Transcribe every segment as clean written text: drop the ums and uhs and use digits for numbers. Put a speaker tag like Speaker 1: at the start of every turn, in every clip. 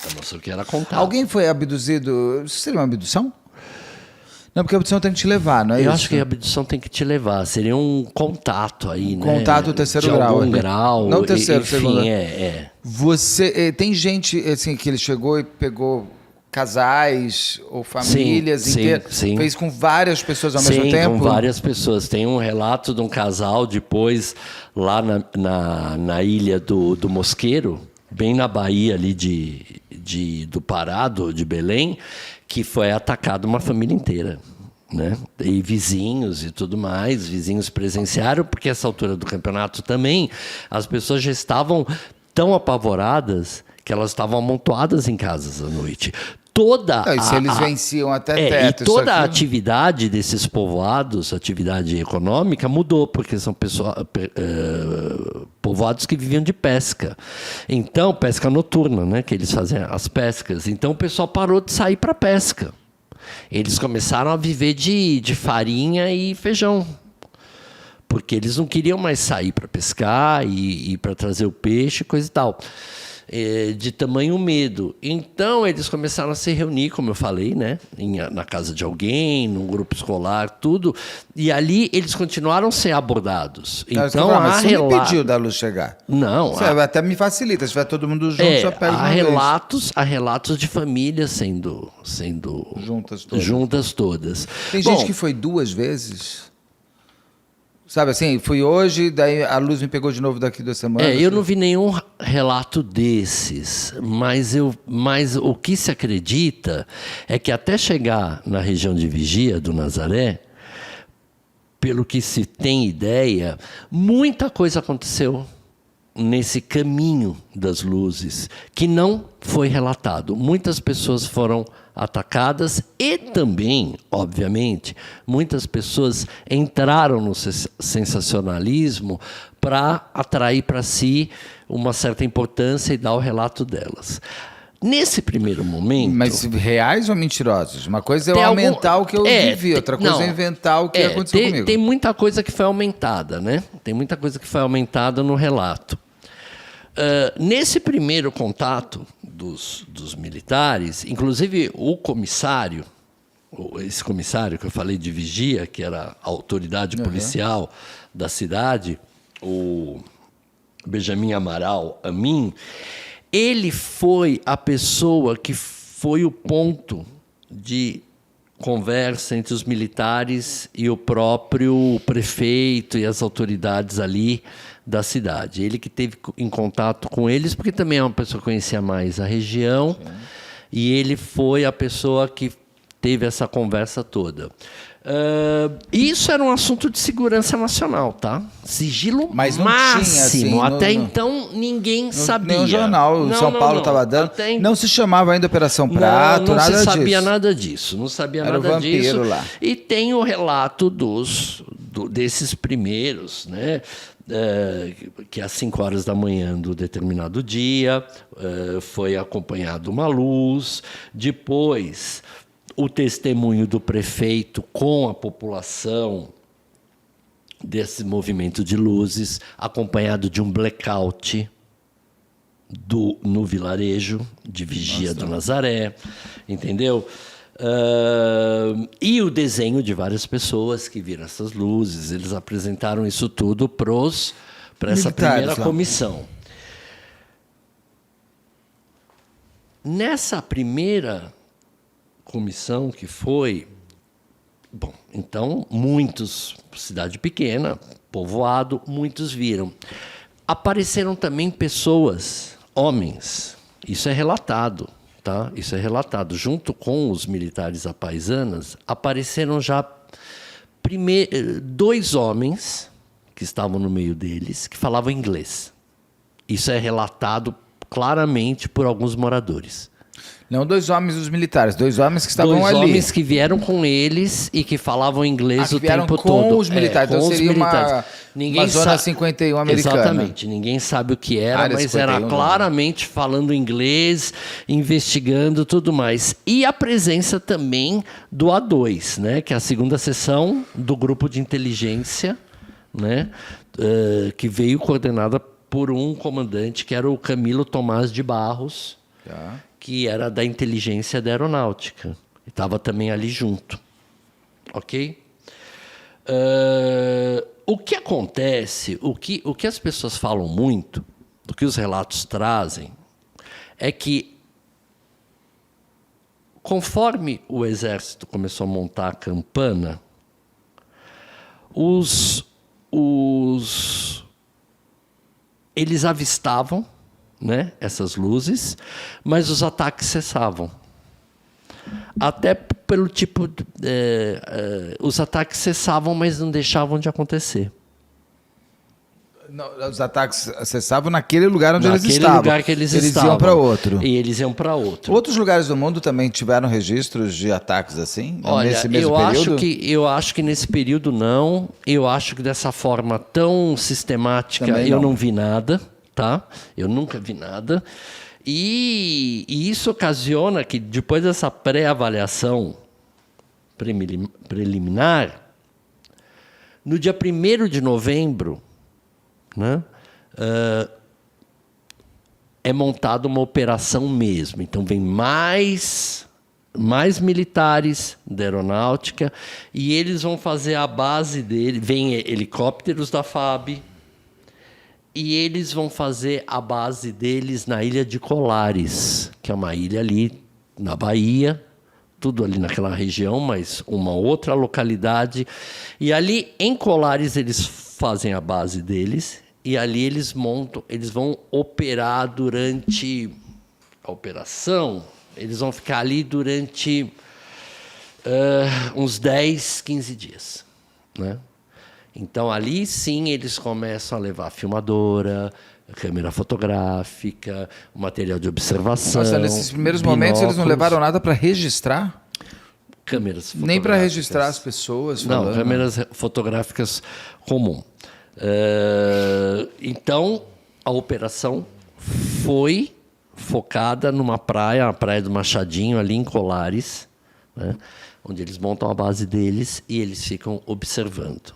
Speaker 1: Ela mostrou que era contato.
Speaker 2: Alguém foi abduzido? Isso seria uma abdução? Não, porque a abdução tem que te levar, não é
Speaker 1: Eu
Speaker 2: isso?
Speaker 1: acho que a abdução tem que te levar. Seria um contato aí, né?
Speaker 2: Contato terceiro
Speaker 1: de
Speaker 2: grau.
Speaker 1: algum grau.
Speaker 2: Não terceiro,
Speaker 1: enfim,
Speaker 2: segundo. Você tem gente assim que ele chegou e pegou casais ou famílias inteiras,
Speaker 1: sim.
Speaker 2: fez com várias pessoas ao mesmo
Speaker 1: Sim,
Speaker 2: tempo?
Speaker 1: com várias pessoas. Tem um relato de um casal depois lá na ilha do Mosqueiro, bem na Bahia ali do Pará, de Belém, que foi atacada uma família inteira, né? E vizinhos e tudo mais, vizinhos presenciaram, porque essa altura do campeonato também, as pessoas já estavam tão apavoradas que elas estavam amontoadas em casas à noite.
Speaker 2: Se eles venciam até teto.
Speaker 1: E toda a atividade desses povoados, atividade econômica, mudou, porque são povoados que viviam de pesca. Então, pesca noturna, né, que eles fazem as pescas. Então, o pessoal parou de sair para pesca. Eles começaram a viver de farinha e feijão. Porque eles não queriam mais sair para pescar e para trazer o peixe, coisa e tal. De tamanho medo. Então, eles começaram a se reunir, como eu falei, né? Na casa de alguém, num grupo escolar, tudo. E ali eles continuaram a ser abordados. Então,
Speaker 2: mas você não impediu da luz chegar.
Speaker 1: Não.
Speaker 2: Você até me facilita. Se tiver todo mundo junto, já pega uma vez.
Speaker 1: Há relatos de famílias sendo juntas todas.
Speaker 2: Tem gente que foi 2 vezes... Sabe assim, fui hoje, daí a luz me pegou de novo daqui 2 semanas.
Speaker 1: Eu não vi nenhum relato desses, mas o que se acredita é que até chegar na região de Vigia do Nazaré, pelo que se tem ideia, muita coisa aconteceu nesse caminho das luzes, que não foi relatado. Muitas pessoas foram atacadas e também, obviamente, muitas pessoas entraram no sensacionalismo para atrair para si uma certa importância e dar o relato delas. Nesse primeiro momento...
Speaker 2: Mas reais ou mentirosos? Uma coisa é eu aumentar o que eu vivi, outra coisa é inventar o que aconteceu comigo.
Speaker 1: Tem muita coisa que foi aumentada, né? Tem muita coisa que foi aumentada no relato. Nesse primeiro contato dos militares, inclusive o comissário, esse comissário que eu falei de Vigia, que era a autoridade policial da cidade, o Benjamin Amaral Amin, ele foi a pessoa que foi o ponto de conversa entre os militares e o próprio prefeito e as autoridades ali da cidade. Ele que esteve em contato com eles, porque também é uma pessoa que conhecia mais a região, e ele foi a pessoa que teve essa conversa toda. Isso era um assunto de segurança nacional, tá? Sigilo
Speaker 2: mas não
Speaker 1: máximo.
Speaker 2: Tinha, assim,
Speaker 1: até então, ninguém sabia.
Speaker 2: Nem o jornal, São Paulo estava dando. Não se chamava ainda Operação Prato, nada disso.
Speaker 1: Não se sabia nada disso. Não sabia
Speaker 2: era
Speaker 1: nada
Speaker 2: o vampiro
Speaker 1: disso.
Speaker 2: Lá.
Speaker 1: E tem o relato desses primeiros, né? Que às 5 horas da manhã do determinado dia foi acompanhado uma luz. Depois, o testemunho do prefeito com a população desse movimento de luzes, acompanhado de um blackout no vilarejo de Vigia do Nazaré, entendeu? E o desenho de várias pessoas que viram essas luzes. Eles apresentaram isso tudo para essa primeira comissão. Nessa primeira comissão que foi... Bom, então, cidade pequena, povoado, muitos viram. Apareceram também pessoas, homens, isso é relatado, tá? Isso é relatado. Junto com os militares apaisanas, apareceram já 2 homens que estavam no meio deles, que falavam inglês. Isso é relatado claramente por alguns moradores.
Speaker 2: Não 2 homens dos militares, 2 homens que estavam ali.
Speaker 1: 2 homens que vieram com eles e que falavam inglês o tempo todo.
Speaker 2: Com os militares, então seria uma zona 51 americana.
Speaker 1: Exatamente, ninguém sabe o que era, mas era claramente falando inglês, investigando tudo mais. E a presença também do A2, né, que é a 2ª seção do grupo de inteligência, né, que veio coordenada por um comandante que era o Camilo Tomás de Barros, que era da inteligência da aeronáutica. Estava também ali junto. Ok? O que acontece, o que as pessoas falam muito, o que os relatos trazem, é que conforme o exército começou a montar a campana, eles avistavam, né, essas luzes, mas os ataques cessavam. Até pelo tipo... os ataques cessavam, mas não deixavam de acontecer.
Speaker 2: Não, os ataques cessavam naquele lugar onde eles estavam.
Speaker 1: Naquele lugar que eles estavam.
Speaker 2: Eles iam para outro.
Speaker 1: E eles iam para outro.
Speaker 2: Outros lugares do mundo também tiveram registros de ataques assim?
Speaker 1: Olha,
Speaker 2: nesse mesmo período?
Speaker 1: Eu acho que nesse período não. Eu acho que dessa forma tão sistemática eu não vi nada. Tá? Eu nunca vi nada. E isso ocasiona que, depois dessa pré-avaliação preliminar, no dia 1º de novembro, né, é montada uma operação mesmo. Então, vem mais militares da aeronáutica e eles vão fazer a base dele. Vem helicópteros da FAB e eles vão fazer a base deles na ilha de Colares, que é uma ilha ali na Bahia, tudo ali naquela região, mas uma outra localidade. E ali em Colares eles fazem a base deles e ali eles vão operar durante a operação. Eles vão ficar ali durante uns 10, 15 dias, né? Então, ali sim, eles começam a levar filmadora, câmera fotográfica, material de observação.
Speaker 2: Nossa, nesses primeiros momentos eles não levaram nada para registrar?
Speaker 1: Câmeras fotográficas.
Speaker 2: Nem para registrar as pessoas?
Speaker 1: Não, câmeras fotográficas comum. Então, a operação foi focada numa praia, a Praia do Machadinho, ali em Colares, né, onde eles montam a base deles e eles ficam observando.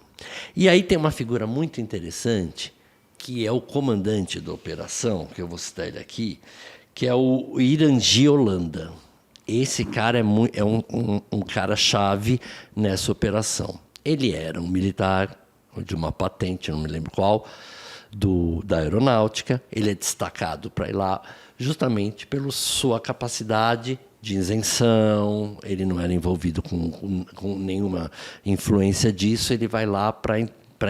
Speaker 1: E aí tem uma figura muito interessante, que é o comandante da operação, que eu vou citar ele aqui, que é o Irangi Holanda. Esse cara é um cara-chave nessa operação. Ele era um militar de uma patente, não me lembro qual, da aeronáutica. Ele é destacado para ir lá justamente pela sua capacidade de isenção. Ele não era envolvido com nenhuma influência disso. Ele vai lá para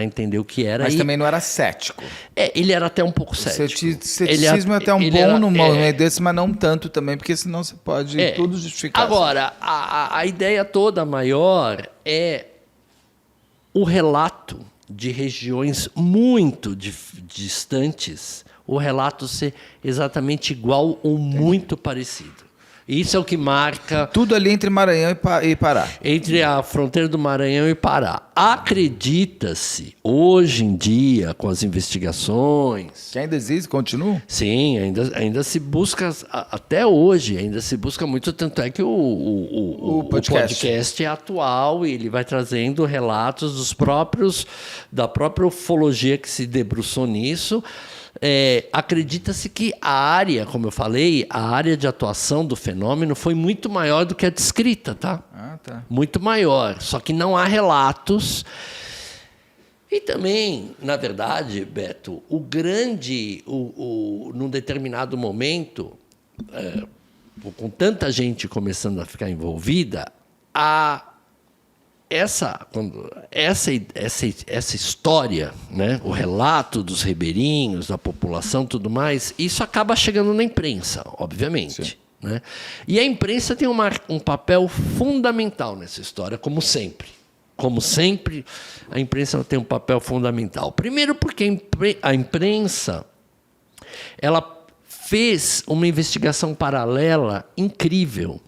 Speaker 1: entender o que era.
Speaker 2: Mas também não era cético.
Speaker 1: Ele era até um pouco cético.
Speaker 2: Ceticismo é até um bom num momento desse, mas não tanto também, porque senão você pode tudo justificar.
Speaker 1: Agora, a ideia toda maior é o relato de regiões muito distantes, o relato ser exatamente igual ou muito parecido. Isso é o que marca...
Speaker 2: Tudo ali entre Maranhão e Pará.
Speaker 1: Entre a fronteira do Maranhão e Pará. Acredita-se, hoje em dia, com as investigações...
Speaker 2: Que ainda existe? Continua?
Speaker 1: Sim, ainda se busca, até hoje, ainda se busca muito, tanto é que o podcast é atual e ele vai trazendo relatos da própria ufologia que se debruçou nisso. Acredita-se que a área, como eu falei, a área de atuação do fenômeno foi muito maior do que a descrita, tá?
Speaker 2: Tá.
Speaker 1: Muito maior, só que não há relatos. E também, na verdade, Beto, num determinado momento, com tanta gente começando a ficar envolvida, essa história, né, o relato dos ribeirinhos, da população, tudo mais, isso acaba chegando na imprensa, obviamente, né? E a imprensa tem um papel fundamental nessa história, como sempre. Como sempre, a imprensa tem um papel fundamental. Primeiro porque a imprensa ela fez uma investigação paralela incrível.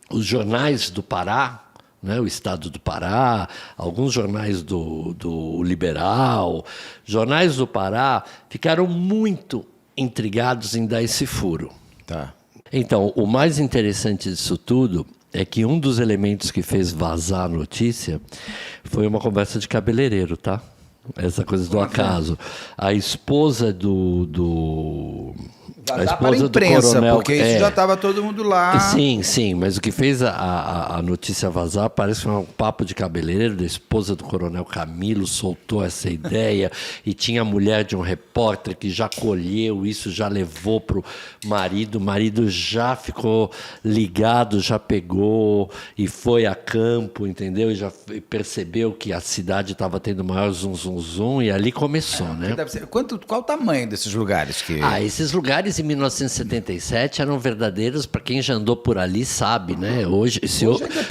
Speaker 1: Os jornais do Pará, né, o Estado do Pará, alguns jornais do Liberal, jornais do Pará ficaram muito intrigados em dar esse furo.
Speaker 2: Tá.
Speaker 1: Então, o mais interessante disso tudo é que um dos elementos que fez vazar a notícia foi uma conversa de cabeleireiro, tá? essa coisa do acaso. A esposa do a
Speaker 2: Vazar para a
Speaker 1: esposa do
Speaker 2: imprensa,
Speaker 1: coronel,
Speaker 2: porque isso já estava todo mundo lá.
Speaker 1: Sim, mas o que fez a notícia vazar parece um papo de cabeleireiro da esposa do coronel Camilo, soltou essa ideia e tinha a mulher de um repórter que já colheu isso, já levou para o marido já ficou ligado, já pegou e foi a campo, entendeu? E já percebeu que a cidade estava tendo maior zum, e ali começou, né?
Speaker 2: Qual o tamanho desses lugares?
Speaker 1: Esses lugares em 1977 eram verdadeiros, para quem já andou por ali sabe, né?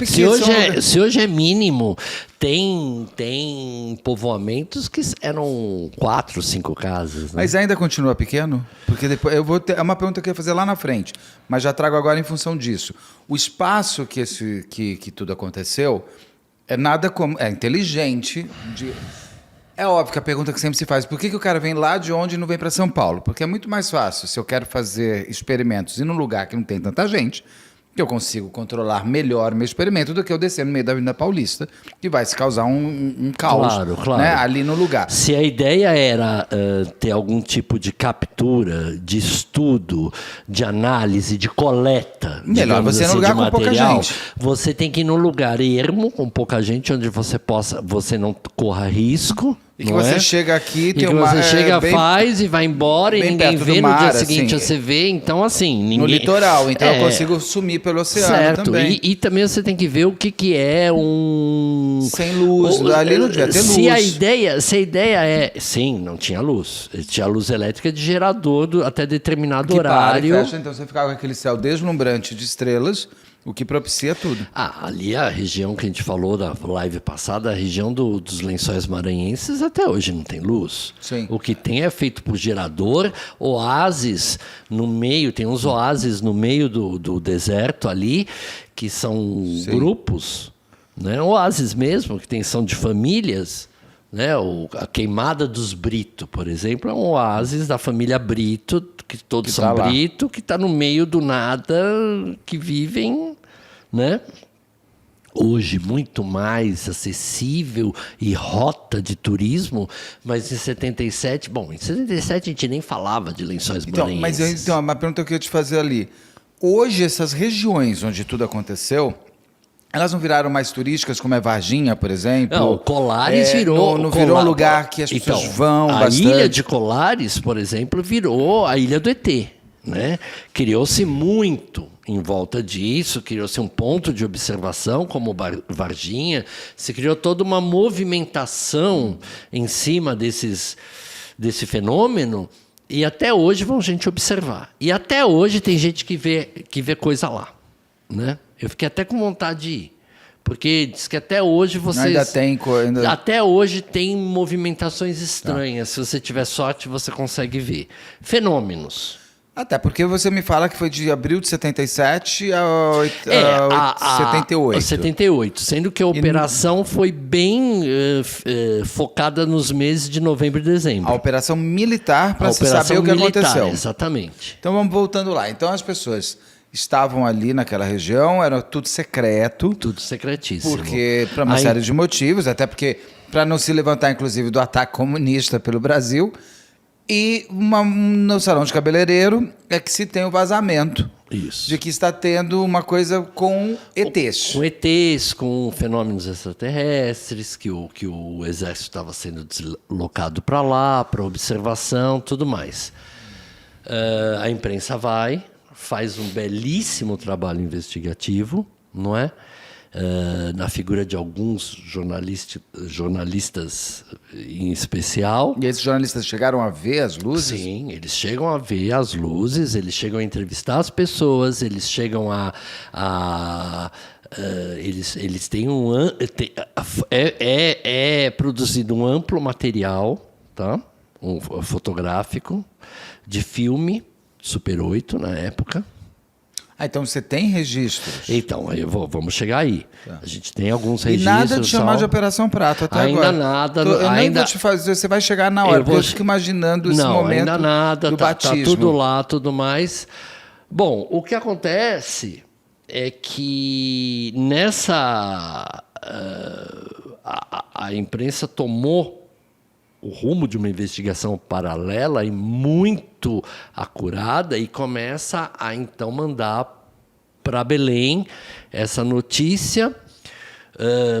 Speaker 1: Se hoje é mínimo, tem povoamentos que eram 4, 5 casas. Né?
Speaker 2: Mas ainda continua pequeno? Porque depois é uma pergunta que eu ia fazer lá na frente, mas já trago agora em função disso. O espaço que tudo aconteceu é inteligente. É óbvio que a pergunta que sempre se faz, por que o cara vem lá de onde e não vem para São Paulo? Porque é muito mais fácil, se eu quero fazer experimentos em um lugar que não tem tanta gente, que eu consigo controlar melhor o meu experimento do que eu descer no meio da Avenida Paulista, que vai se causar um caos
Speaker 1: claro.
Speaker 2: Né, ali no lugar.
Speaker 1: Se a ideia era ter algum tipo de captura, de estudo, de análise, de coleta,
Speaker 2: melhor você ir num lugar com pouca gente.
Speaker 1: Você tem que ir num lugar ermo, com pouca gente, onde você não corra risco.
Speaker 2: E que você chega aqui, tem
Speaker 1: uma... Você chega, faz e vai embora e ninguém vê, no dia seguinte você vê, então assim...
Speaker 2: No litoral, então eu consigo sumir pelo oceano também.
Speaker 1: E também você tem que ver o que é um...
Speaker 2: Sem luz, ali não devia ter luz.
Speaker 1: Se a ideia é... Sim, não tinha luz. Tinha luz elétrica de gerador até determinado horário.
Speaker 2: Fecha, então você ficava com aquele céu deslumbrante de estrelas... O que propicia tudo.
Speaker 1: Ali a região que a gente falou da live passada, a região dos Lençóis Maranhenses, até hoje não tem luz.
Speaker 2: Sim.
Speaker 1: O que tem é feito por gerador, oásis no meio, tem uns oásis no meio do deserto ali, que são grupos, né? Oásis mesmo, que são de famílias. Né? A Queimada dos Brito, por exemplo, é um oásis da família Brito, que todos são Brito, que está no meio do nada, que vivem, né? Hoje muito mais acessível e rota de turismo, mas em 77 a gente nem falava de Lençóis Maranhenses.
Speaker 2: Mas uma pergunta que eu ia te fazer ali. Hoje, essas regiões onde tudo aconteceu, elas não viraram mais turísticas, como é Varginha, por exemplo?
Speaker 1: Não, Colares virou...
Speaker 2: Não virou um lugar que as pessoas vão bastante?
Speaker 1: A ilha de Colares, por exemplo, virou a Ilha do ET. Né? Criou-se muito em volta disso, criou-se um ponto de observação como Varginha, se criou toda uma movimentação em cima desse fenômeno, e até hoje vão gente observar. E até hoje tem gente que vê coisa lá. Né? Eu fiquei até com vontade de ir. Porque diz que até hoje vocês... Até hoje tem movimentações estranhas. Se você tiver sorte, você consegue ver. Fenômenos.
Speaker 2: Até porque você me fala que foi de abril de 77 a 78.
Speaker 1: 78, sendo que a operação foi bem focada nos meses de novembro e dezembro.
Speaker 2: A operação militar, para se saber o que aconteceu.
Speaker 1: Exatamente.
Speaker 2: Então vamos voltando lá. Então as pessoas estavam ali naquela região, era tudo secreto.
Speaker 1: Tudo secretíssimo.
Speaker 2: Porque, para uma série de motivos, até porque, para não se levantar, inclusive, do ataque comunista pelo Brasil... E no salão de cabeleireiro é que se tem o vazamento.
Speaker 1: Isso.
Speaker 2: De que está tendo uma coisa com ETs.
Speaker 1: Com ETs, com fenômenos extraterrestres, que o exército estava sendo deslocado para lá, para observação, tudo mais. A imprensa faz um belíssimo trabalho investigativo, não é? Na figura de alguns jornalistas em especial.
Speaker 2: E esses jornalistas chegaram a ver as luzes?
Speaker 1: Sim, eles chegam a ver as luzes, eles chegam a entrevistar as pessoas, eles chegam eles têm é produzido um amplo material, tá? Fotográfico, de filme, Super 8 na época.
Speaker 2: Então você tem registros?
Speaker 1: Então, vamos chegar aí. Tá. A gente tem alguns registros.
Speaker 2: E nada de chamar de Operação Prato até
Speaker 1: ainda
Speaker 2: agora?
Speaker 1: Nada.
Speaker 2: Eu nem vou te fazer, você vai chegar na hora, porque eu fico imaginando esse momento
Speaker 1: ainda nada,
Speaker 2: do batismo.
Speaker 1: Tá tudo lá, tudo mais. Bom, o que acontece é que nessa... a imprensa tomou o rumo de uma investigação paralela e muito acurada e começa a, então, mandar para Belém essa notícia.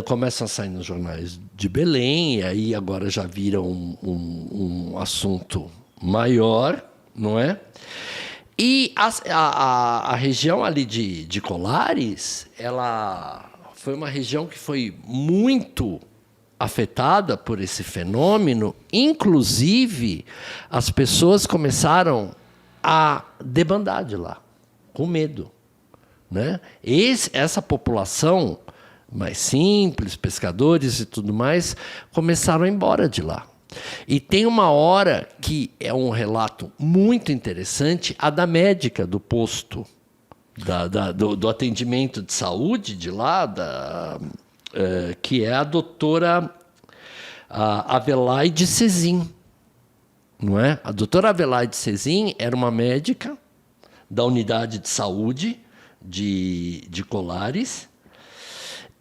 Speaker 1: Começa a sair nos jornais de Belém, e aí agora já vira um assunto maior, não é? E a região ali de Colares, ela foi uma região que foi muito afetada por esse fenômeno. Inclusive, as pessoas começaram a debandar de lá, com medo, né? Essa população mais simples, pescadores e tudo mais, começaram a ir embora de lá. E tem uma hora que é um relato muito interessante, a da médica do posto, do atendimento de saúde de lá, que é a doutora Avelaide Sezin, não é? A doutora Avelaide Sezin era uma médica da unidade de saúde de Colares,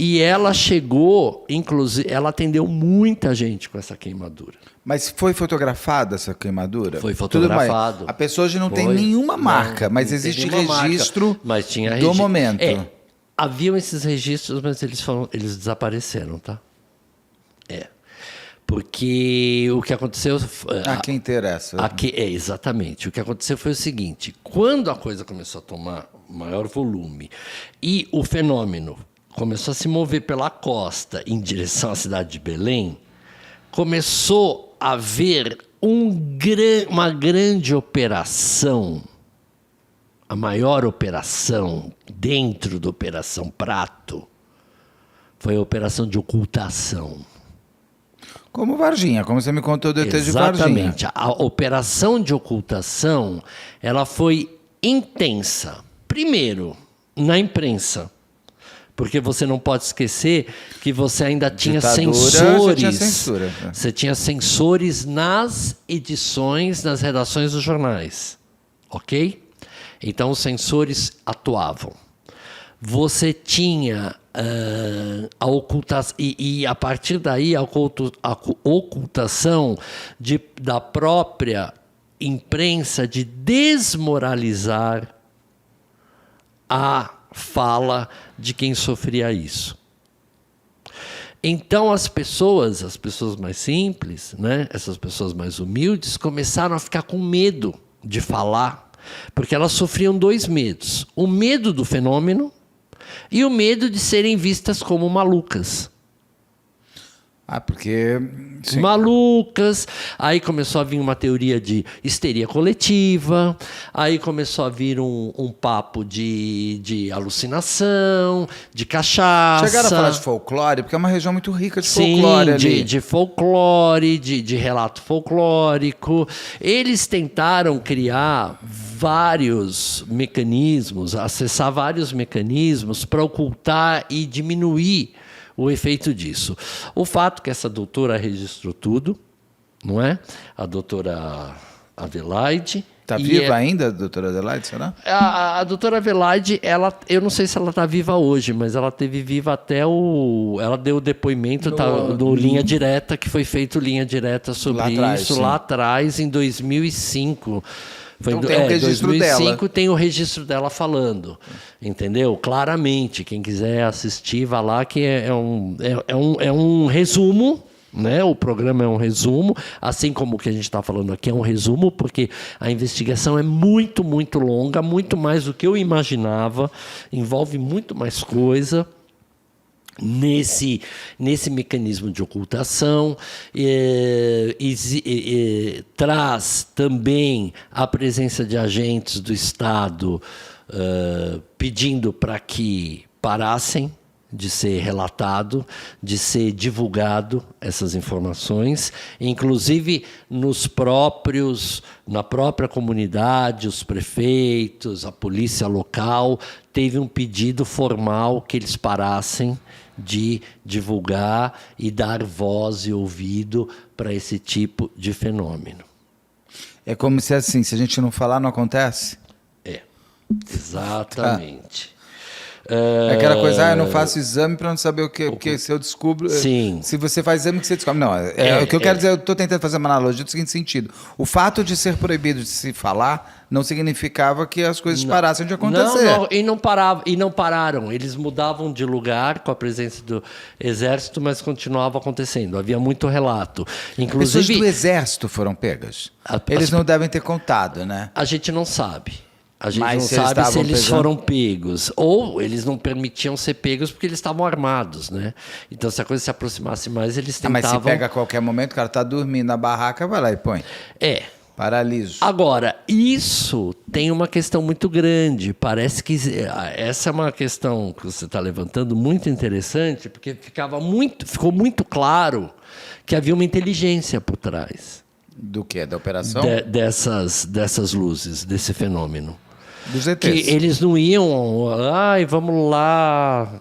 Speaker 1: e ela chegou, inclusive, ela atendeu muita gente com essa queimadura.
Speaker 2: Mas foi fotografada essa queimadura?
Speaker 1: Foi fotografado.
Speaker 2: A pessoa hoje não tem nenhuma marca, mas existe registro do momento.
Speaker 1: Haviam esses registros, mas eles desapareceram, tá? Porque o que aconteceu...
Speaker 2: A quem interessa.
Speaker 1: Exatamente. O que aconteceu foi o seguinte, quando a coisa começou a tomar maior volume e o fenômeno começou a se mover pela costa em direção à cidade de Belém, começou a haver uma grande operação, a maior operação dentro da Operação Prato, foi a operação de ocultação.
Speaker 2: Como Varginha, como você me contou do ET de Varginha.
Speaker 1: Exatamente. A operação de ocultação, ela foi intensa. Primeiro, na imprensa. Porque você não pode esquecer que você ainda tinha sensores. Você tinha sensores nas edições, nas redações dos jornais. Ok? Então, os sensores atuavam. Você tinha a ocultação, e a partir daí a ocultação da própria imprensa de desmoralizar a fala de quem sofria isso. Então as pessoas mais simples, né, essas pessoas mais humildes, começaram a ficar com medo de falar, porque elas sofriam dois medos: o medo do fenômeno e o medo de serem vistas como malucas.
Speaker 2: Porque... Sim.
Speaker 1: Malucas, aí começou a vir uma teoria de histeria coletiva, aí começou a vir um papo de alucinação, de cachaça.
Speaker 2: Chegaram a falar de folclore, porque é uma região muito rica de folclore ali.
Speaker 1: De folclore, de relato folclórico. Eles tentaram criar vários mecanismos, acessar vários mecanismos para ocultar e diminuir o efeito disso. O fato que essa doutora registrou tudo, não é? A doutora Avelaide.
Speaker 2: Está viva ainda, a doutora Adelaide, será?
Speaker 1: A doutora Avelaide, eu não sei se ela está viva hoje, mas ela esteve viva até ela deu o depoimento do Linha Direta, que foi feito Linha Direta sobre lá atrás, em 2005.
Speaker 2: Então tem o registro
Speaker 1: 2005
Speaker 2: dela.
Speaker 1: Tem o registro dela falando, entendeu? Claramente, quem quiser assistir, vá lá, que é um resumo, né? O programa é um resumo, assim como o que a gente está falando aqui é um resumo, porque a investigação é muito, muito longa, muito mais do que eu imaginava, envolve muito mais coisa. Nesse mecanismo de ocultação, traz também a presença de agentes do Estado pedindo para que parassem de ser relatado, de ser divulgado essas informações, inclusive na própria comunidade, os prefeitos, a polícia local, teve um pedido formal que eles parassem de divulgar e dar voz e ouvido para esse tipo de fenômeno.
Speaker 2: É como se assim, se a gente não falar, não acontece?
Speaker 1: Exatamente.
Speaker 2: É aquela coisa, eu não faço exame para não saber o que, porque se eu descubro...
Speaker 1: Sim.
Speaker 2: Se você faz exame, que você descobre. Não, o que eu quero dizer, eu estou tentando fazer uma analogia do seguinte sentido. O fato de ser proibido de se falar não significava que as coisas parassem de acontecer.
Speaker 1: E não pararam. Eles mudavam de lugar com a presença do exército, mas continuava acontecendo. Havia muito relato. Inclusive,
Speaker 2: pessoas do exército foram pegas. Eles não devem ter contado, né?
Speaker 1: A gente não sabe. A gente
Speaker 2: Mas
Speaker 1: não sabe se eles
Speaker 2: pegando...
Speaker 1: foram pegos. Ou eles não permitiam ser pegos porque eles estavam armados, né? Então, se a coisa se aproximasse mais, eles tentavam...
Speaker 2: Mas se pega a qualquer momento, o cara está dormindo na barraca, vai lá e põe. Paraliso.
Speaker 1: Agora, isso tem uma questão muito grande. Parece que essa é uma questão que você está levantando muito interessante, porque ficou muito claro que havia uma inteligência por trás.
Speaker 2: Do quê? Da operação?
Speaker 1: Dessas luzes, desse fenômeno.
Speaker 2: Dos ETs.
Speaker 1: Que eles não iam, vamos lá,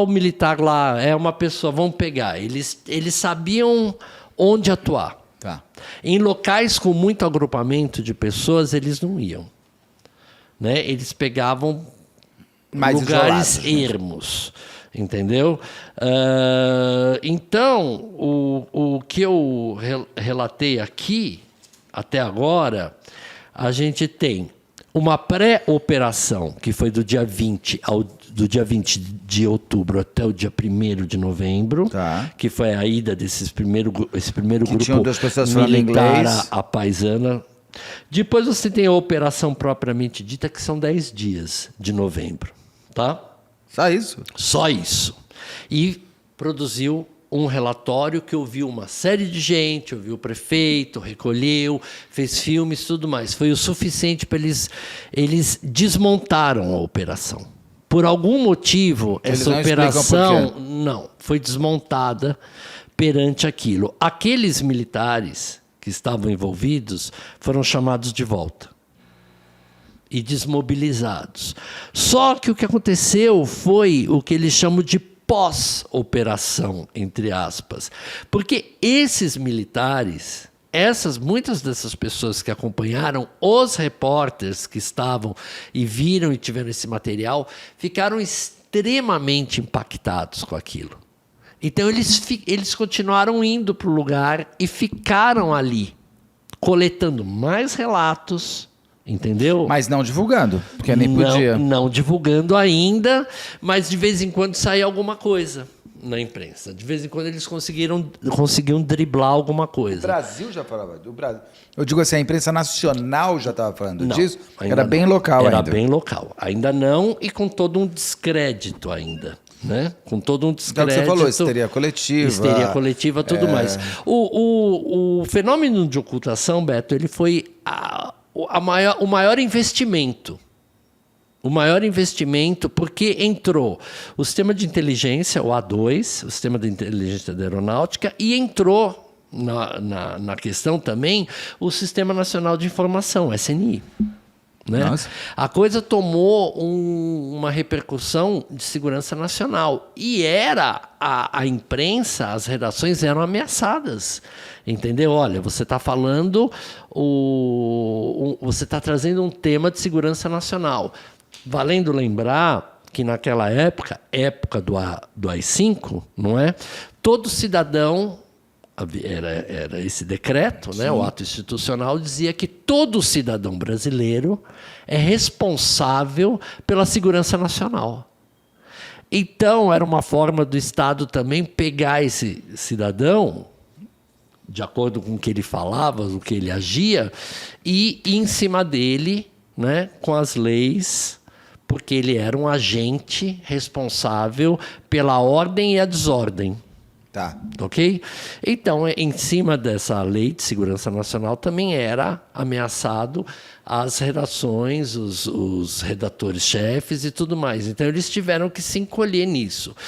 Speaker 1: o militar lá, é uma pessoa, vamos pegar. Eles sabiam onde atuar.
Speaker 2: Tá.
Speaker 1: Em locais com muito agrupamento de pessoas, eles não iam. Né? Eles pegavam
Speaker 2: mais
Speaker 1: lugares
Speaker 2: isolados,
Speaker 1: ermos. Entendeu? Então, o que eu relatei aqui, até agora, a gente tem uma pré-operação, que foi do dia 20 de outubro até o dia 1º de novembro, que foi a ida esse primeiro grupo
Speaker 2: tinham 2 pessoas falando
Speaker 1: militar
Speaker 2: inglês.
Speaker 1: a paisana. Depois você tem a operação propriamente dita, que são 10 dias de novembro. Tá?
Speaker 2: Só isso?
Speaker 1: Só isso. E produziu um relatório que ouviu uma série de gente, ouviu o prefeito, recolheu, fez filmes, tudo mais. Foi o suficiente para eles desmontaram a operação. Por algum motivo, essa operação não foi desmontada perante aquilo. Aqueles militares que estavam envolvidos foram chamados de volta e desmobilizados. Só que o que aconteceu foi o que eles chamam de pós-operação, entre aspas. Porque esses militares, muitas dessas pessoas que acompanharam os repórteres que estavam e viram e tiveram esse material, ficaram extremamente impactados com aquilo. Então, eles continuaram indo para o lugar e ficaram ali, coletando mais relatos. Entendeu?
Speaker 2: Mas não divulgando, porque nem podia.
Speaker 1: Não divulgando ainda, mas de vez em quando saía alguma coisa na imprensa. De vez em quando eles conseguiam driblar alguma coisa.
Speaker 2: O Brasil já falava. Eu digo assim, a imprensa nacional já estava falando disso?
Speaker 1: Era
Speaker 2: bem local ainda.
Speaker 1: Era bem local. Ainda não, e com todo um descrédito ainda. Né? Com todo um descrédito.
Speaker 2: Então, você falou, histeria coletiva.
Speaker 1: Histeria coletiva, tudo mais. O fenômeno de ocultação, Beto, ele foi o maior investimento. O maior investimento, porque entrou o sistema de inteligência, o A2, o sistema de inteligência da aeronáutica, e entrou na questão também o Sistema Nacional de Informação, SNI. Né? A coisa tomou uma repercussão de segurança nacional. E a imprensa, as redações eram ameaçadas. Entendeu? Olha, você está falando, você está trazendo um tema de segurança nacional. Valendo lembrar que naquela época do AI-5, não é? Todo cidadão, era esse decreto, né? O ato institucional dizia que todo cidadão brasileiro é responsável pela segurança nacional. Então, era uma forma do Estado também pegar esse cidadão, de acordo com o que ele falava, o que ele agia, e ir em cima dele, né, com as leis, porque ele era um agente responsável pela ordem e a desordem.
Speaker 2: Tá.
Speaker 1: Ok? Então, em cima dessa lei de segurança nacional, também era ameaçado as redações, os redatores-chefes e tudo mais. Então, eles tiveram que se encolher nisso.